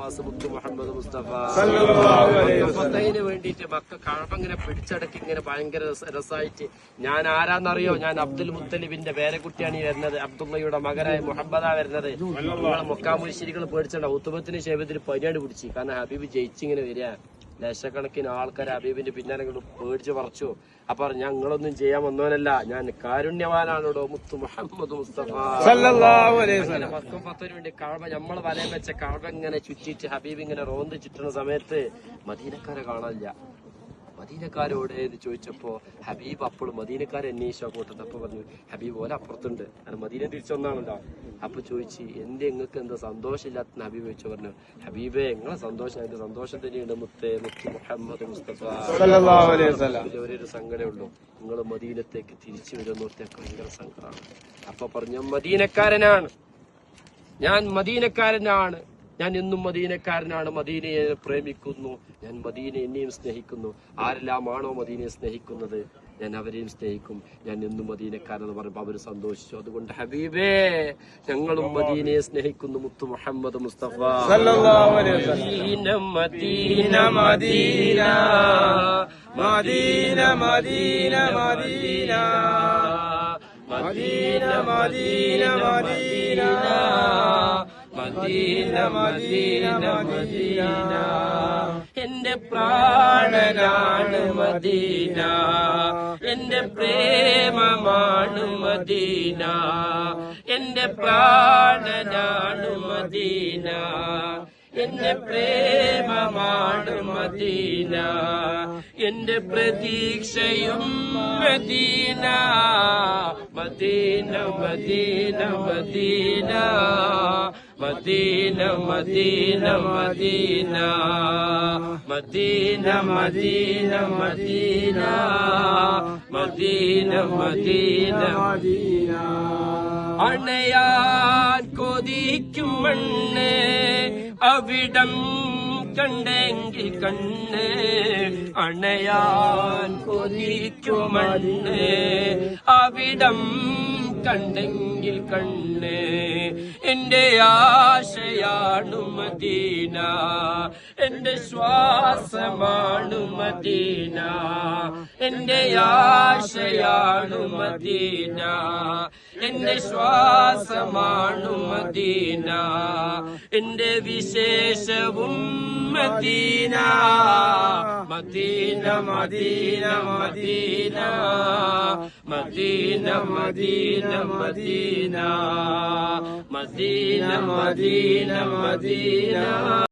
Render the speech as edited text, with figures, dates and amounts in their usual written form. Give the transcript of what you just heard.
മാസം മുത്തു മുഹമ്മദ് മുസ്തഫ വേണ്ടിയിട്ട് മക്ക കഅബ ഇങ്ങനെ പിടിച്ചടക്കി ഇങ്ങനെ ഭയങ്കര രസമായിട്ട്. ഞാൻ ആരാന്നറിയോ? ഞാൻ അബ്ദുൽ മുത്തലിബിന്റെ പേരക്കുട്ടിയാണ് ഈ വരുന്നത്. അബ്ദുള്ളയുടെ മകനായ മുഹമ്മദാ വരുന്നത്. നിങ്ങളെ മൊക്കാമുശിരികൾ പേടിച്ചിട്ടുണ്ടാവും. ഉത്തുബത്തിന് ശേബത്തിന് പനിയാട് പിടിച്ചു. കാരണം ഹബീബ് ജയിച്ചിങ്ങനെ വരിക. ലക്ഷക്കണക്കിന് ആൾക്കാർ ഹബീബിന്റെ പിന്നാലെ പേടിച്ച് പറിച്ചു. അപ്പൊ ഞങ്ങളൊന്നും ചെയ്യാൻ വന്നവനല്ല, ഞാൻ കാരുണ്യവാനാണോ മുത്തു മുഹമ്മദ് മുസ്തഫ. മക്കും പത്തിന് വേണ്ടി കഅബ നമ്മള് വലയം വെച്ച കഅബ ഇങ്ങനെ ചുറ്റിച്ച് ഹബീബ് ഇങ്ങനെ റോന്ത് ചുറ്റുന്ന സമയത്ത് മദീനക്കാരെ കാണാനില്ല. മദീനക്കാരോട് എന്ന് ചോദിച്ചപ്പോ ഹബീബ് അപ്പോഴും മദീനക്കാരെ അന്വേഷിച്ചു കൂട്ടത്ത്. അപ്പൊ പറഞ്ഞു ഹബീബ് പോലെ അപ്പുറത്തുണ്ട്, കാരണം മദീന തിരിച്ചൊന്നാണല്ലോ. അപ്പൊ ചോദിച്ചു എന്റെ നിങ്ങൾക്ക് എന്താ സന്തോഷമില്ലാത്ത ഹബീബ് ചോദിച്ചു. പറഞ്ഞു ഹബീബേ നിങ്ങളെ സന്തോഷം എന്റെ സന്തോഷം തന്നെയുണ്ട് മുത്ത് മുഹമ്മദ് മുസ്തഫ. ഒരൊരു സങ്കടമേ ഉള്ളൂ, നിങ്ങൾ മദീനത്തേക്ക് തിരിച്ചു വരുന്നോർത്തേക്ക് ഭയങ്കര സങ്കടമാണ്. അപ്പൊ പറഞ്ഞു മദീനക്കാരനാണ്, ഞാൻ മദീനക്കാരനാണ്, ഞാൻ എന്നും മദീനക്കാരനാണ്, മദീനയെ പ്രേമിക്കുന്നു, ഞാൻ മദീന എന്നെയും സ്നേഹിക്കുന്നു. ആരെല്ലാമാണോ മദീനയെ സ്നേഹിക്കുന്നത് ഞാൻ അവരെയും സ്നേഹിക്കും, ഞാൻ എന്നും മദീനക്കാരെന്ന് പറയുമ്പോൾ അവര് സന്തോഷിച്ചു. അതുകൊണ്ട് ഹബീബേ ഞങ്ങളും മദീനയെ സ്നേഹിക്കുന്നു മുത്തു Muhammad Mustafa. Medina Medina Medina Medina Medina Medina Medina Medina Medina Medina Medina Medina എന്റെ പ്രാണനാണ് മദീന, എന്റെ പ്രേമമാണ് മദീന, എന്റെ പ്രാണനാണ് മദീന, എന്റെ പ്രേമമാണ് മദീന, എന്റെ പ്രതീക്ഷയും Medina, Medina Medina Medina Medina Medina Medina Medina Medina Medina Medina Medina Medina അണയാൻ കൊതിക്കും മണ്ണ് അവിടം കണ്ടെങ്കിൽ കണ്ണ്, അണയാൻ കൊതിക്കും മണ്ണ് അവിടം കണ്ടെങ്കിൽ കണ്ണ്, എന്റെ ആശയാണു മദീന, എന്റെ ശ്വാസമാണു മദീന, എന്റെ ആശയാണു മദീന, എന്റെ ശ്വാസമാണു മദീന, എന്റെ വിശേഷവും Medina, Medina Medina Medina Medina Medina Medina Medina Medina Medina.